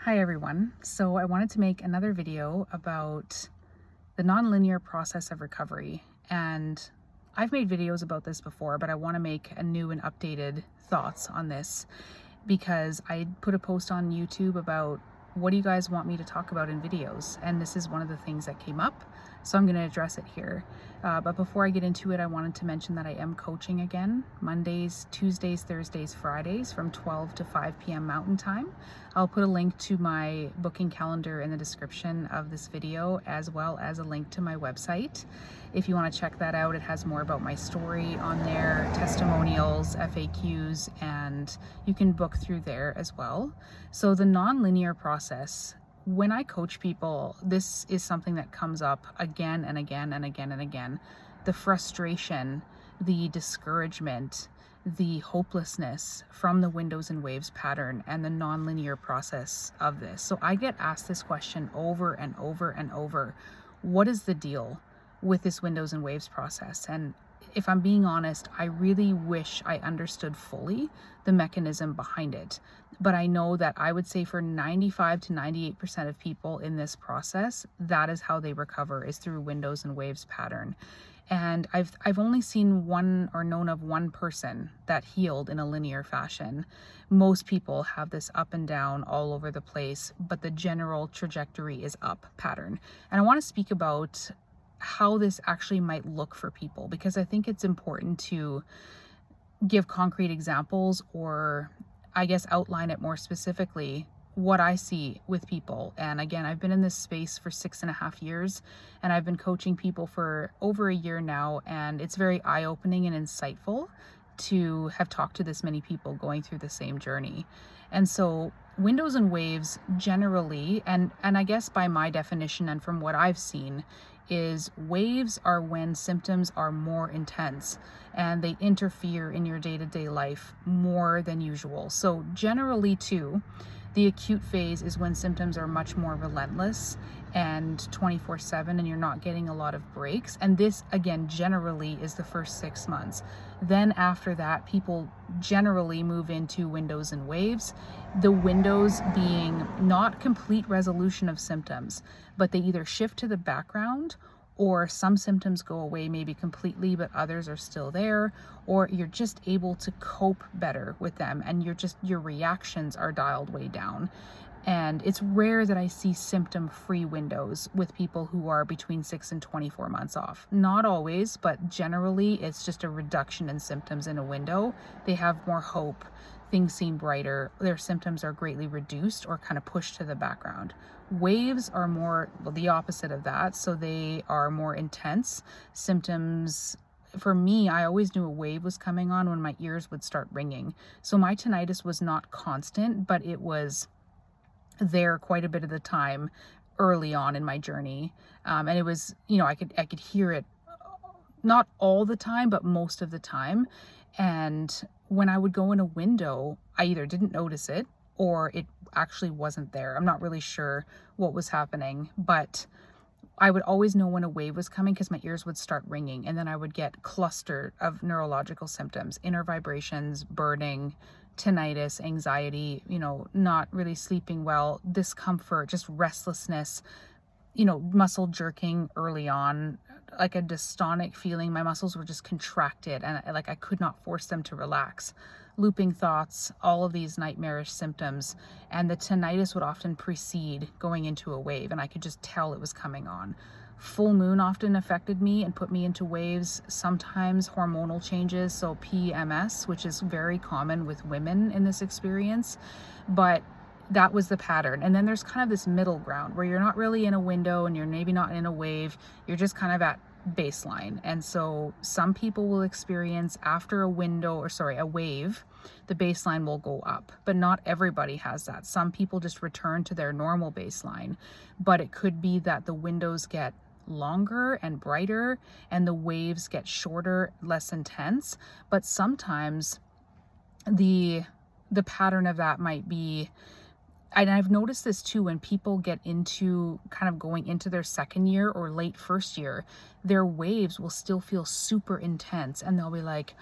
Hi everyone. So I wanted to make another video about the nonlinear process of recovery. And I've made videos about this before, but I want to make a new and updated thoughts on this because I put a post on YouTube about what do you guys want me to talk about in videos? And this is one of the things that came up. So I'm going to address it here. But before I get into it, I wanted to mention that I am coaching again, Mondays, Tuesdays, Thursdays, Fridays from 12 to 5 p.m. Mountain Time. I'll put a link to my booking calendar in the description of this video, as well as a link to my website. If you want to check that out, it has more about my story on there, testimonials, FAQs, and you can book through there as well. So the nonlinear process, when I coach people, this is something that comes up again and again and again and again. The frustration, the discouragement, the hopelessness from the windows and waves pattern and the nonlinear process of this. So I get asked this question over and over and over. What is the deal with this windows and waves process? And if I'm being honest, I really wish I understood fully the mechanism behind it. But I know that I would say for 95 to 98% of people in this process, that is how they recover, is through windows and waves pattern. And I've only seen one or known of one person that healed in a linear fashion. Most people have this up and down all over the place, but the general trajectory is up pattern. And I want to speak about how this actually might look for people, because I think it's important to give concrete examples, or I guess outline it more specifically what I see with people. And again, I've been in this space for 6.5 years, and I've been coaching people for over a year now, and it's very eye-opening and insightful to have talked to this many people going through the same journey. And so windows and waves generally, and I guess by my definition and from what I've seen, is waves are when symptoms are more intense and they interfere in your day-to-day life more than usual. So generally too, the acute phase is when symptoms are much more relentless and 24/7, and you're not getting a lot of breaks. And this, again, generally is the first 6 months. Then after that, people generally move into windows and waves. The windows being not complete resolution of symptoms, but they either shift to the background, or some symptoms go away maybe completely, but others are still there, or you're just able to cope better with them and your reactions are dialed way down. And it's rare that I see symptom-free windows with people who are between 6 and 24 months off. Not always, but generally it's just a reduction in symptoms in a window. They have more hope. Things seem brighter. Their symptoms are greatly reduced or kind of pushed to the background. Waves are more the opposite of that. So they are more intense symptoms. For me, I always knew a wave was coming on when my ears would start ringing. So my tinnitus was not constant, but it was there quite a bit of the time early on in my journey. And it was, I could hear it not all the time, but most of the time. And when I would go in a window, I either didn't notice it or it actually wasn't there. I'm not really sure what was happening, but I would always know when a wave was coming because my ears would start ringing, and then I would get cluster of neurological symptoms, inner vibrations, burning, tinnitus, anxiety, not really sleeping well, discomfort, just restlessness, muscle jerking early on, like a dystonic feeling. My muscles were just contracted and I could not force them to relax. Looping thoughts, all of these nightmarish symptoms. And the tinnitus would often precede going into a wave, and I could just tell it was coming on. Full moon often affected me and put me into waves. Sometimes hormonal changes, so PMS, which is very common with women in this experience. But that was the pattern. And then there's kind of this middle ground where you're not really in a window and you're maybe not in a wave. You're just kind of at baseline. And so some people will experience after a wave, the baseline will go up, but not everybody has that. Some people just return to their normal baseline, but it could be that the windows get longer and brighter and the waves get shorter, less intense. But sometimes the pattern of that might be and I've noticed this too, when people get into kind of going into their second year or late first year, their waves will still feel super intense, and they'll be like,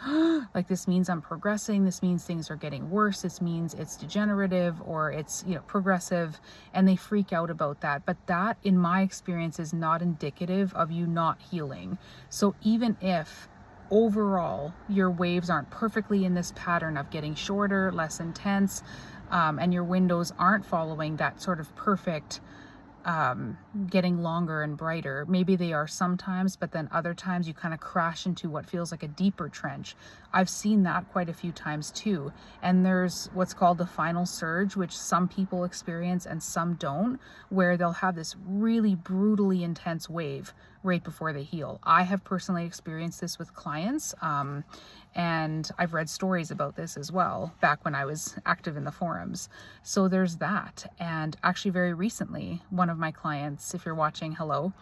like, this means I'm progressing, this means things are getting worse, this means it's degenerative or it's, progressive, and they freak out about that. But that, in my experience, is not indicative of you not healing. So even if overall your waves aren't perfectly in this pattern of getting shorter, less intense, and your windows aren't following that sort of perfect getting longer and brighter. Maybe they are sometimes, but then other times you kind of crash into what feels like a deeper trench. I've seen that quite a few times too. And there's what's called the final surge, which some people experience and some don't, where they'll have this really brutally intense wave right before they heal. I have personally experienced this with clients, and I've read stories about this as well back when I was active in the forums. So there's that. And actually very recently, one of my clients, if you're watching, hello,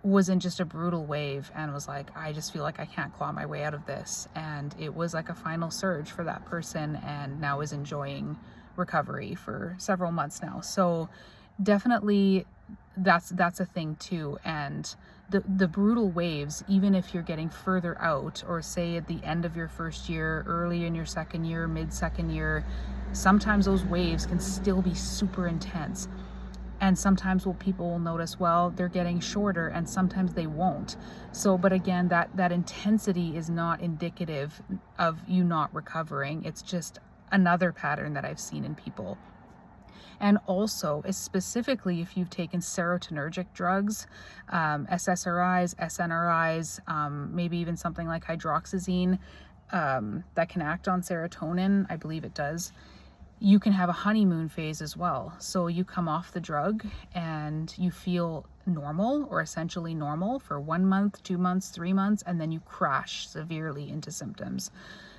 was in just a brutal wave and was like, I just feel like I can't claw my way out of this. And it was like a final surge for that person, and now is enjoying recovery for several months now. So definitely that's a thing too. And the brutal waves, even if you're getting further out, or say at the end of your first year, early in your second year, mid second year, sometimes those waves can still be super intense. And sometimes people will notice, well, they're getting shorter, and sometimes they won't. So, but again, that intensity is not indicative of you not recovering. It's just another pattern that I've seen in people. And also, specifically if you've taken serotonergic drugs, SSRIs, SNRIs, maybe even something like hydroxyzine, that can act on serotonin, I believe it does, you can have a honeymoon phase as well. So you come off the drug and you feel normal, or essentially normal, for 1 month, 2 months, 3 months, and then you crash severely into symptoms.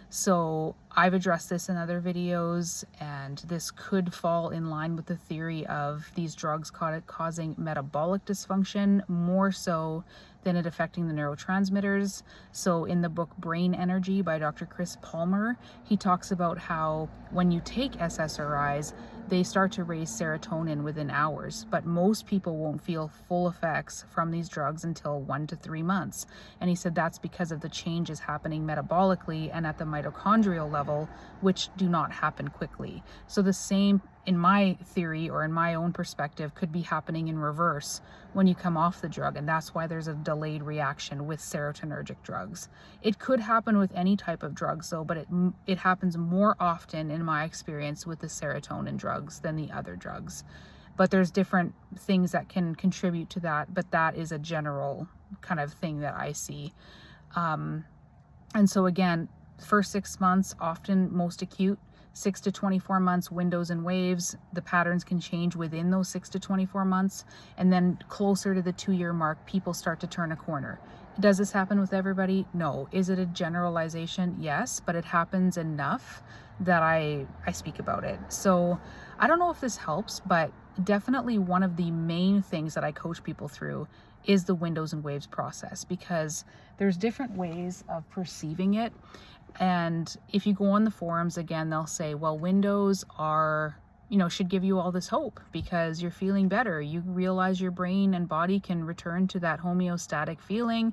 So I've addressed this in other videos, and this could fall in line with the theory of these drugs causing metabolic dysfunction more so than it affecting the neurotransmitters. So in the book Brain Energy by Dr. Chris Palmer, he talks about how when you take SSRIs, they start to raise serotonin within hours, but most people won't feel full effects from these drugs until 1 to 3 months. And he said that's because of the changes happening metabolically and at the mitochondrial level, which do not happen quickly. So the same, in my theory or in my own perspective, could be happening in reverse when you come off the drug, and that's why there's a delayed reaction with serotonergic drugs. It could happen with any type of drugs though, but it happens more often in my experience with the serotonin drugs than the other drugs. But there's different things that can contribute to that, but that is a general kind of thing that I see. And so again, first 6 months, often most acute. 6 to 24 months, windows and waves. The patterns can change within those 6 to 24 months. And then closer to the 2-year mark, people start to turn a corner. Does this happen with everybody? No. Is it a generalization? Yes, but it happens enough that I speak about it. So I don't know if this helps, but definitely one of the main things that I coach people through is the windows and waves process, because there's different ways of perceiving it. And if you go on the forums, again, they'll say, well, windows are, should give you all this hope because you're feeling better. You realize your brain and body can return to that homeostatic feeling.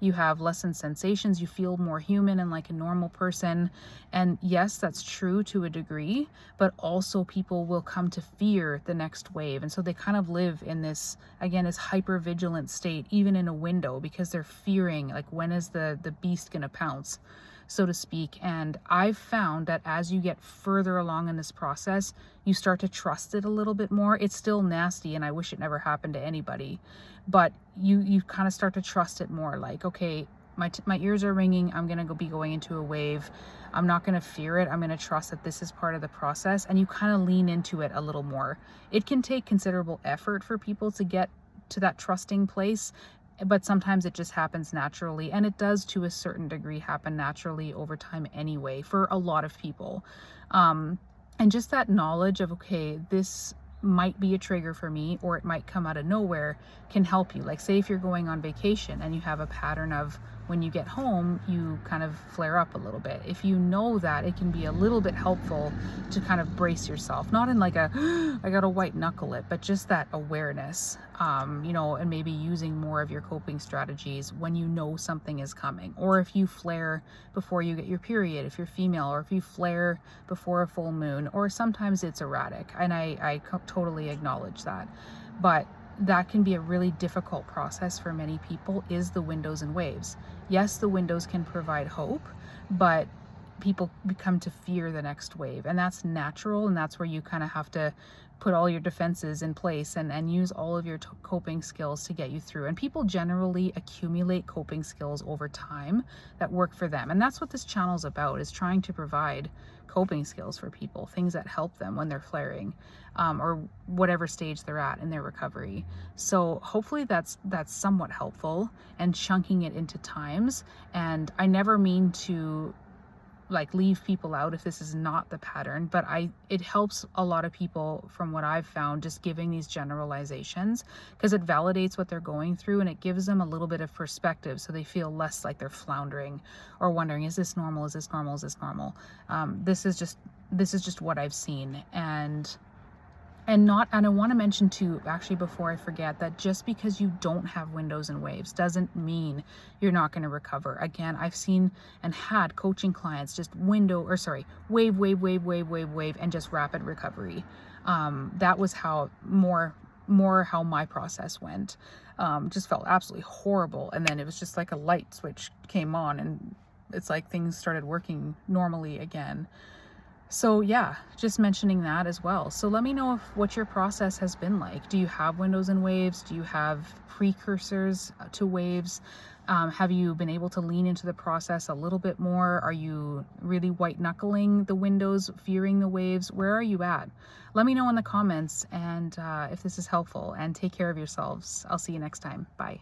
You have lessened sensations. You feel more human and like a normal person. And yes, that's true to a degree, but also people will come to fear the next wave. And so they kind of live in this, again, this hyper-vigilant state, even in a window, because they're fearing, like, when is the beast going to pounce, so to speak. And I've found that as you get further along in this process, you start to trust it a little bit more. It's still nasty, and I wish it never happened to anybody, but you kind of start to trust it more. Like, okay, my ears are ringing. I'm going to be going into a wave. I'm not going to fear it. I'm going to trust that this is part of the process. And you kind of lean into it a little more. It can take considerable effort for people to get to that trusting place, but sometimes it just happens naturally, and it does to a certain degree happen naturally over time anyway for a lot of people. And just that knowledge of, okay, this might be a trigger for me, or it might come out of nowhere, can help you. Like, say if you're going on vacation and you have a pattern of when you get home, you kind of flare up a little bit. If you know that, it can be a little bit helpful to kind of brace yourself, not in like a, I gotta white knuckle it, but just that awareness, and maybe using more of your coping strategies when you know something is coming. Or if you flare before you get your period, if you're female, or if you flare before a full moon, or sometimes it's erratic. And I totally acknowledge that. But that can be a really difficult process for many people, is the windows and waves. Yes, the windows can provide hope, but people become to fear the next wave, and that's natural. And that's where you kind of have to put all your defenses in place and use all of your coping skills to get you through. And people generally accumulate coping skills over time that work for them. And that's what this channel is about, is trying to provide coping skills for people, things that help them when they're flaring, or whatever stage they're at in their recovery. So hopefully that's somewhat helpful, and chunking it into times. And I never mean to like leave people out if this is not the pattern, but it helps a lot of people from what I've found, just giving these generalizations, because it validates what they're going through, and it gives them a little bit of perspective, so they feel less like they're floundering or wondering, is this normal, is this normal, is this normal? This is just what I've seen. And I want to mention too, actually, before I forget, that just because you don't have windows and waves doesn't mean you're not going to recover. Again, I've seen and had coaching clients just wave, and just rapid recovery. That was how more how my process went. Just felt absolutely horrible. And then it was just like a light switch came on, and it's like things started working normally again. So yeah, just mentioning that as well. So let me know what your process has been like. Do you have windows and waves? Do you have precursors to waves? Have you been able to lean into the process a little bit more? Are you really white knuckling the windows, fearing the waves? Where are you at? Let me know in the comments, and if this is helpful, and take care of yourselves. I'll see you next time. Bye.